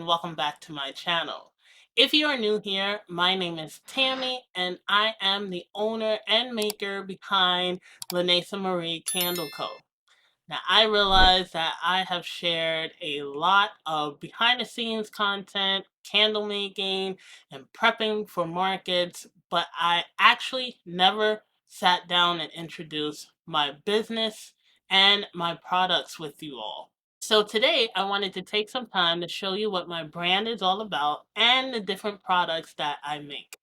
and welcome back to my channel. If you are new here, my name is Tammy and I am the owner and maker behind Lanacia Marie Candle Co. Now, I realize that I have shared a lot of behind the scenes content, candle making, and prepping for markets, but I actually never sat down and introduced my business and my products with you all. So today I wanted to take some time to show you what my brand is all about and the different products that I make.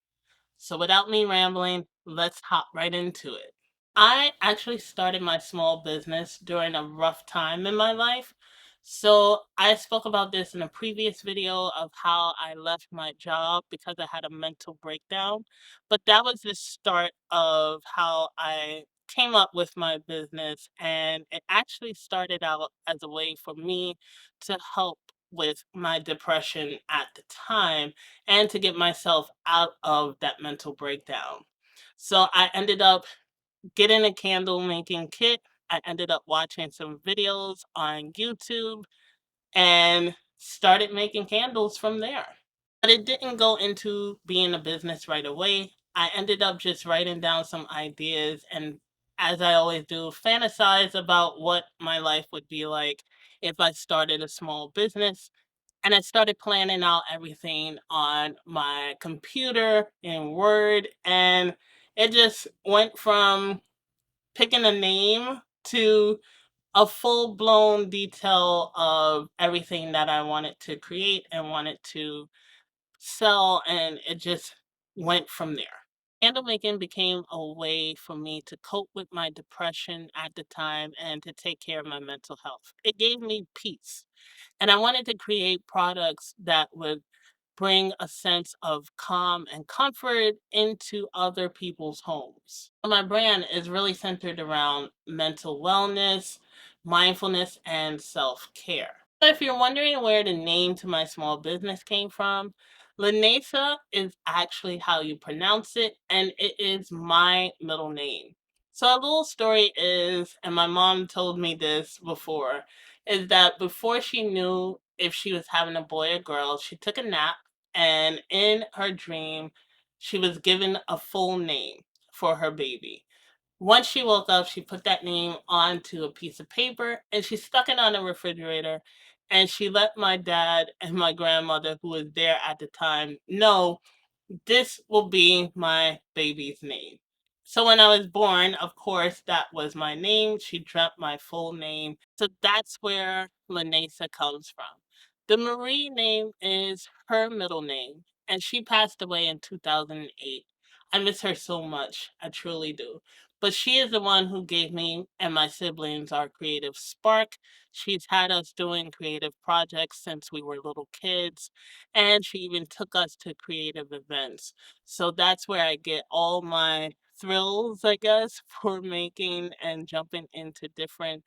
So without me rambling, let's hop right into it. I actually started my small business during a rough time in my life. So I spoke about this in a previous video of how I left my job because I had a mental breakdown. But that was the start of how I came up with my business. And it actually started out as a way for me to help with my depression at the time and to get myself out of that mental breakdown. So I ended up getting a candle making kit. I ended up watching some videos on YouTube and started making candles from there. But it didn't go into being a business right away. I ended up just writing down some ideas and, as I always do, fantasize about what my life would be like if I started a small business. And I started planning out everything on my computer in Word. And it just went from picking a name to a full blown detail of everything that I wanted to create and wanted to sell. And it just went from there. Candle making became a way for me to cope with my depression at the time and to take care of my mental health. It gave me peace. And I wanted to create products that would bring a sense of calm and comfort into other people's homes. My brand is really centered around mental wellness, mindfulness, and self care. If you're wondering where the name to my small business came from, Lanesa is actually how you pronounce it, and it is my middle name. So, a little story is, and my mom told me this before, is that before she knew if she was having a boy or girl, she took a nap and in her dream, she was given a full name for her baby. Once she woke up, she put that name onto a piece of paper and she stuck it on the refrigerator. And she let my dad and my grandmother, who was there at the time, know this will be my baby's name. So when I was born, of course, that was my name. She dreamt my full name. So that's where Lanesa comes from. The Marie name is her middle name, and she passed away in 2008. I miss her so much. I truly do. But she is the one who gave me and my siblings our creative spark. She's had us doing creative projects since we were little kids, and she even took us to creative events. So that's where I get all my thrills, I guess, for making and jumping into different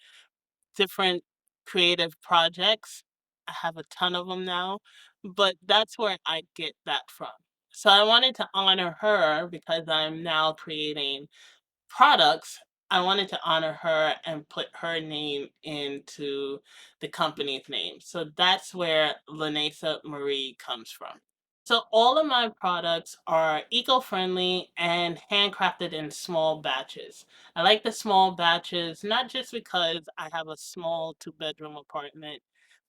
creative projects. I have a ton of them now, but that's where I get that from. So I wanted to honor her because I'm now creating products. I wanted to honor her and put her name into the company's name. So that's where Lanesa Marie comes from. So all of my products are eco-friendly and handcrafted in small batches. I like the small batches not just because I have a small two-bedroom apartment,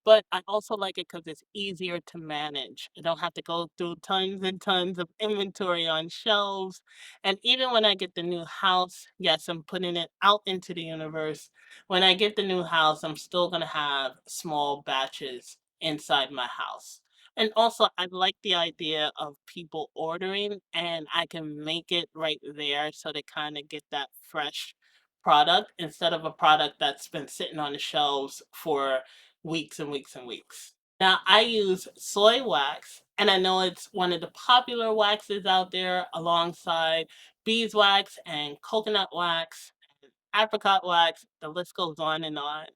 but I also like it because it's easier to manage. I don't have to go through tons and tons of inventory on shelves. And even when I get the new house, yes, I'm putting it out into the universe. When I get the new house, I'm still going to have small batches inside my house. And also, I like the idea of people ordering and I can make it right there so they kind of get that fresh product instead of a product that's been sitting on the shelves for weeks and weeks and weeks. Now, I use soy wax, and I know it's one of the popular waxes out there alongside beeswax and coconut wax, apricot wax, the list goes on and on.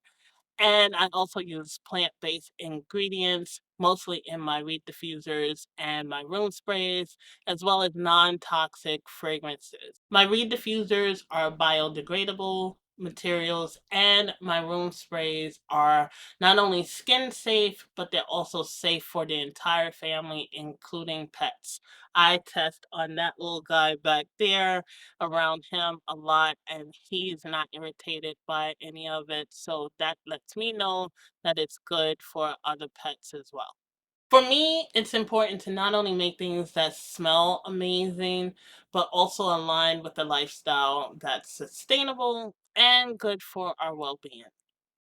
And I also use plant-based ingredients, mostly in my weed diffusers and my room sprays, as well as non-toxic fragrances. My weed diffusers are biodegradable, materials, and my room sprays are not only skin safe, but they're also safe for the entire family, including pets. I test on that little guy back there around him a lot, and he's not irritated by any of it. So that lets me know that it's good for other pets as well. For me, it's important to not only make things that smell amazing, but also align with a lifestyle that's sustainable and good for our well being.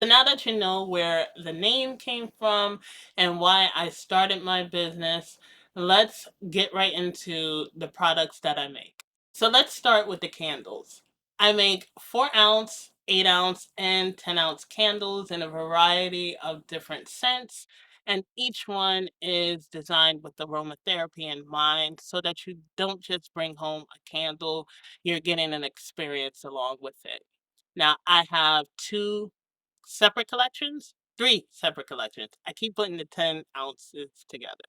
So now that you know where the name came from and why I started my business, let's get right into the products that I make. So let's start with the candles. I make 4 ounce, 8 ounce, and 10 ounce candles in a variety of different scents. And each one is designed with aromatherapy in mind so that you don't just bring home a candle, you're getting an experience along with it. Now, I have separate collections, three separate collections. I keep putting the 10 ounces together.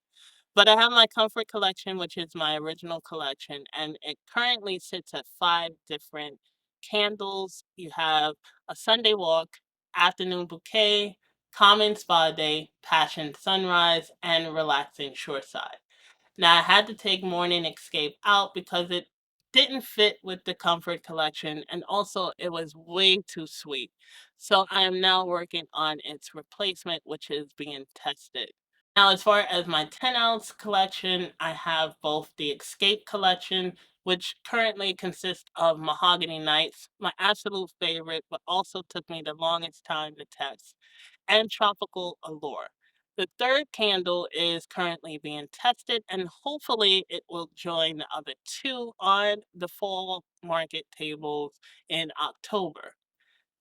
But I have my comfort collection, which is my original collection, and it currently sits at five different candles. You have a Sunday walk, afternoon bouquet, common spa day, passion sunrise, and relaxing shoreside. Now I had to take Morning Escape out because it didn't fit with the comfort collection and also it was way too sweet. So I am now working on its replacement, which is being tested. Now, as far as my 10 ounce collection, I have both the Escape collection, which currently consists of Mahogany Nights, my absolute favorite, but also took me the longest time to test, and Tropical Allure. The third candle is currently being tested, and hopefully, it will join the other two on the fall market tables in October.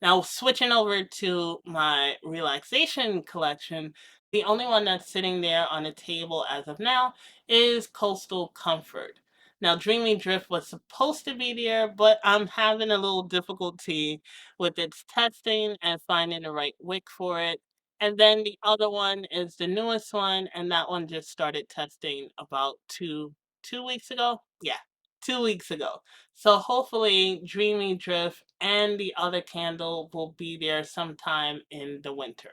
Now, switching over to my relaxation collection, the only one that's sitting there on the table as of now is Coastal Comfort. Now, Dreamy Drift was supposed to be there, but I'm having a little difficulty with its testing and finding the right wick for it. And then the other one is the newest one, and that one just started testing about two weeks ago. Yeah, 2 weeks ago. So hopefully, Dreamy Drift and the other candle will be there sometime in the winter.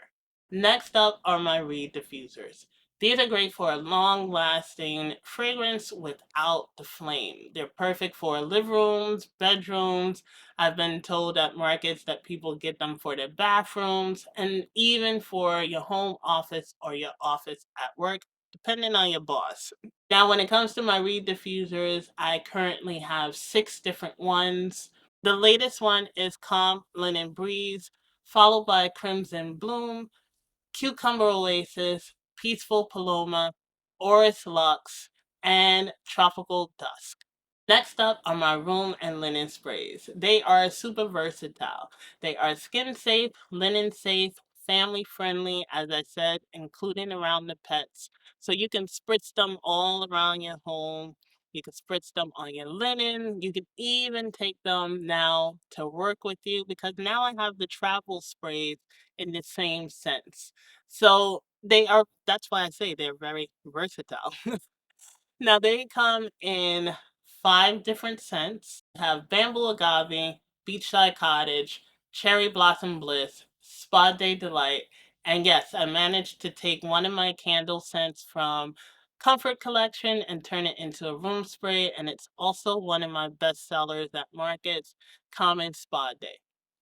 Next up are my Reed diffusers. These are great for a long lasting fragrance without the flame. They're perfect for living rooms, bedrooms. I've been told at markets that people get them for their bathrooms and even for your home office or your office at work, depending on your boss. Now, when it comes to my Reed diffusers, I currently have six different ones. The latest one is Calm Linen Breeze, followed by Crimson Bloom, Cucumber Oasis, Peaceful Paloma, Orris Lux, and Tropical Dusk. Next up are my room and linen sprays. They are super versatile. They are skin safe, linen safe, family friendly, as I said, including around the pets. So you can spritz them all around your home. You can spritz them on your linen. You can even take them now to work with you because now I have the travel sprays in the same sense. So that's why I say they're very versatile. Now they come in five different scents. You have bamboo agave, beachside cottage, cherry blossom bliss, spa day delight, and yes, I managed to take one of my candle scents from Comfort Collection and turn it into a room spray, and it's also one of my best sellers at markets, Common Spa Day.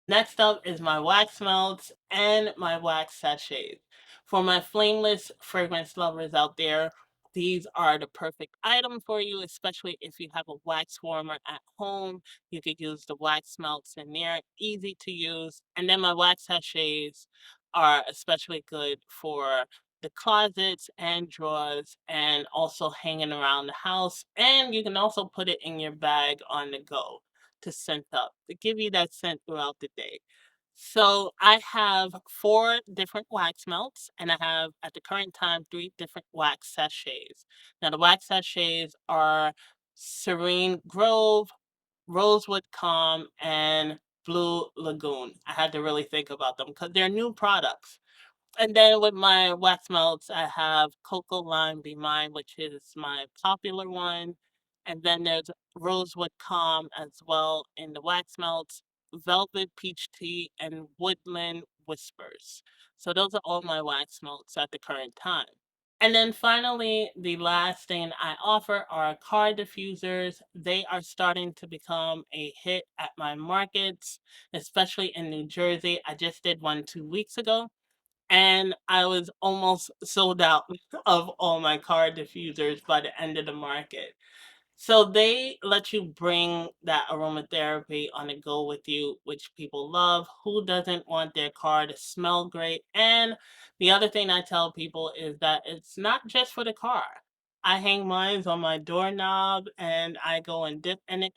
Next up is my wax melts and my wax sachets. For my flameless fragrance lovers out there, these are the perfect item for you, especially if you have a wax warmer at home. You could use the wax melts in there, easy to use. And then my wax sachets are especially good for the closets and drawers and also hanging around the house. And you can also put it in your bag on the go to scent up, to give you that scent throughout the day. So I have four different wax melts, and I have at the current time three different wax sachets. Now the wax sachets are Serene Grove, Rosewood Calm, and Blue Lagoon. I had to really think about them because they're new products. And then with my wax melts, I have Cocoa Lime Be Mine, which is my popular one. And then there's Rosewood Calm as well in the wax melts. velvet peach tea, and woodland whispers. So those are all my wax melts at the current time. And then finally, the last thing I offer are car diffusers. They are starting to become a hit at my markets, especially in New Jersey. I just did one 2 weeks ago, and I was almost sold out of all my car diffusers by the end of the market. So they let you bring that aromatherapy on the go with you, which people love. Who doesn't want their car to smell great? And the other thing I tell people is that it's not just for the car. I hang mines on my doorknob and I go and dip, and it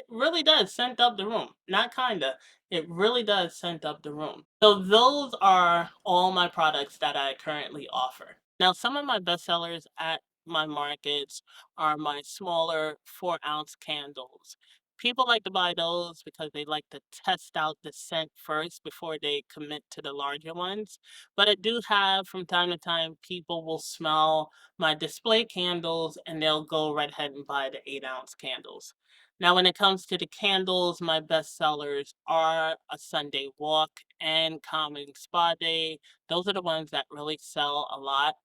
really does scent up the room. Not kinda. It really does scent up the room. So those are all my products that I currently offer. Now, some of my best sellers at my markets are my smaller 4-ounce candles. People like to buy those because they like to test out the scent first before they commit to the larger ones. But I do have from time to time people will smell my display candles and they'll go right ahead and buy the 8-ounce candles. Now, when it comes to the candles, my best sellers are a Sunday walk and calming spa day. Those are the ones that really sell a lot.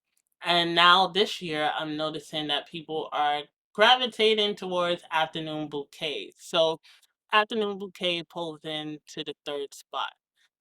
And now this year, I'm noticing that people are gravitating towards afternoon bouquets. So afternoon bouquet pulls into the third spot.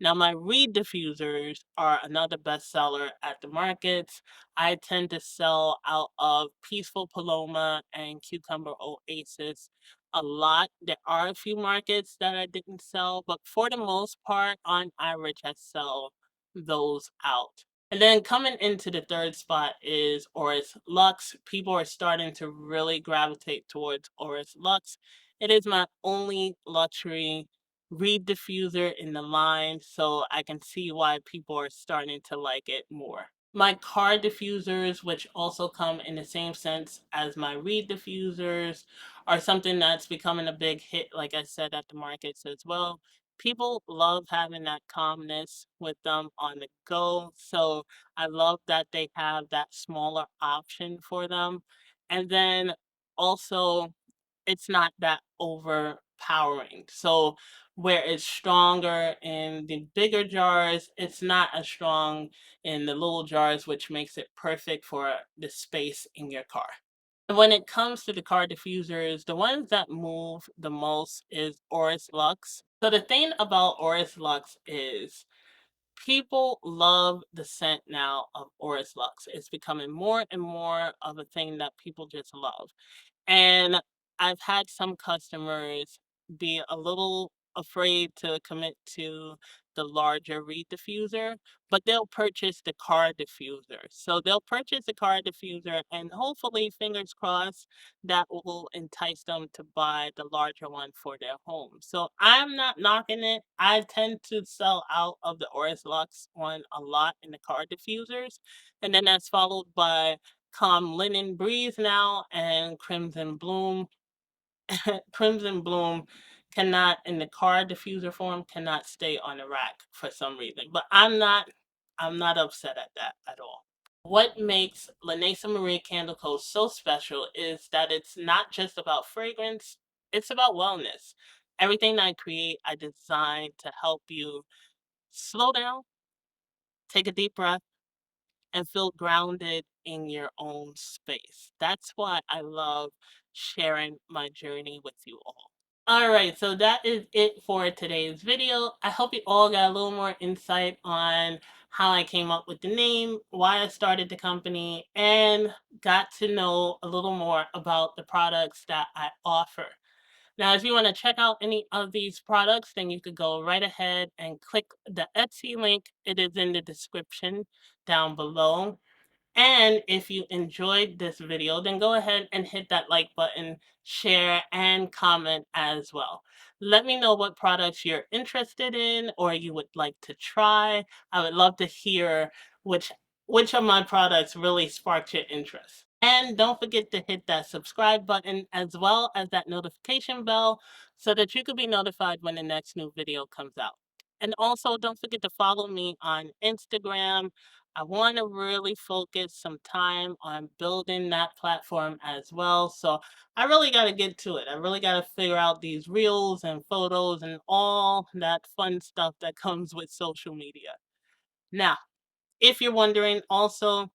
Now, my reed diffusers are another bestseller at the markets. I tend to sell out of Peaceful Paloma and Cucumber Oasis a lot. There are a few markets that I didn't sell, but for the most part, on average, I sell those out. And then coming into the third spot is Oris Lux. People are starting to really gravitate towards Oris Lux. It is my only luxury reed diffuser in the line, so I can see why people are starting to like it more. My car diffusers, which also come in the same sense as my reed diffusers, are something that's becoming a big hit, like I said, at the markets as well. People love having that calmness with them on the go. So I love that they have that smaller option for them. And then also, it's not that overpowering. So where it's stronger in the bigger jars, it's not as strong in the little jars, which makes it perfect for the space in your car. And when it comes to the car diffusers, the ones that move the most is Oris Lux. So the thing about Oris Lux is people love the scent now of Oris Lux. It's becoming more and more of a thing that people just love. And I've had some customers be a little afraid to commit to the larger reed diffuser, but they'll purchase the car diffuser. So they'll purchase the car diffuser, and hopefully, fingers crossed, that will entice them to buy the larger one for their home. So I'm not knocking it. I tend to sell out of the Oris Lux one a lot in the car diffusers. And then that's followed by Calm Linen Breeze now and Crimson Bloom. Crimson Bloom cannot, in the car diffuser form, cannot stay on the rack for some reason. But I'm not upset at that at all. What makes Lanacia Marie Candle Co. so special is that it's not just about fragrance, it's about wellness. Everything I create, I design to help you slow down, take a deep breath, and feel grounded in your own space. That's why I love sharing my journey with you all. All right, so that is it for today's video. I hope you all got a little more insight on how I came up with the name, why I started the company, and got to know a little more about the products that I offer. Now, if you want to check out any of these products, then you could go right ahead and click the Etsy link. It is in the description down below. And if you enjoyed this video, then go ahead and hit that like button, share, and comment as well. Let me know what products you're interested in or you would like to try. I would love to hear which which of my products really sparked your interest. And don't forget to hit that subscribe button as well as that notification bell so that you can be notified when the next new video comes out. And also don't forget to follow me on Instagram. I want to really focus some time on building that platform as well. So I really got to get to it. I really got to figure out these reels and photos and all that fun stuff that comes with social media. Now, if you're wondering, also,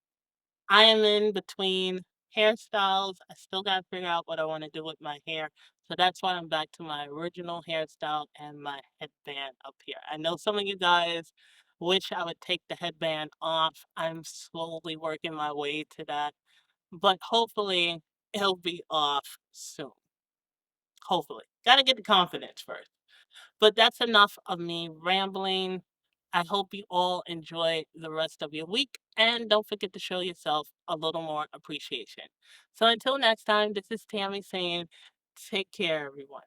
I am in between hairstyles. I still got to figure out what I want to do with my hair. So that's why I'm back to my original hairstyle and my headband up here. I know some of you guys wish I would take the headband off. I'm slowly working my way to that, but hopefully it'll be off soon. Hopefully. Got to get the confidence first. But that's enough of me rambling. I hope you all enjoy the rest of your week and don't forget to show yourself a little more appreciation. So until next time, this is Tammy saying, take care, everyone.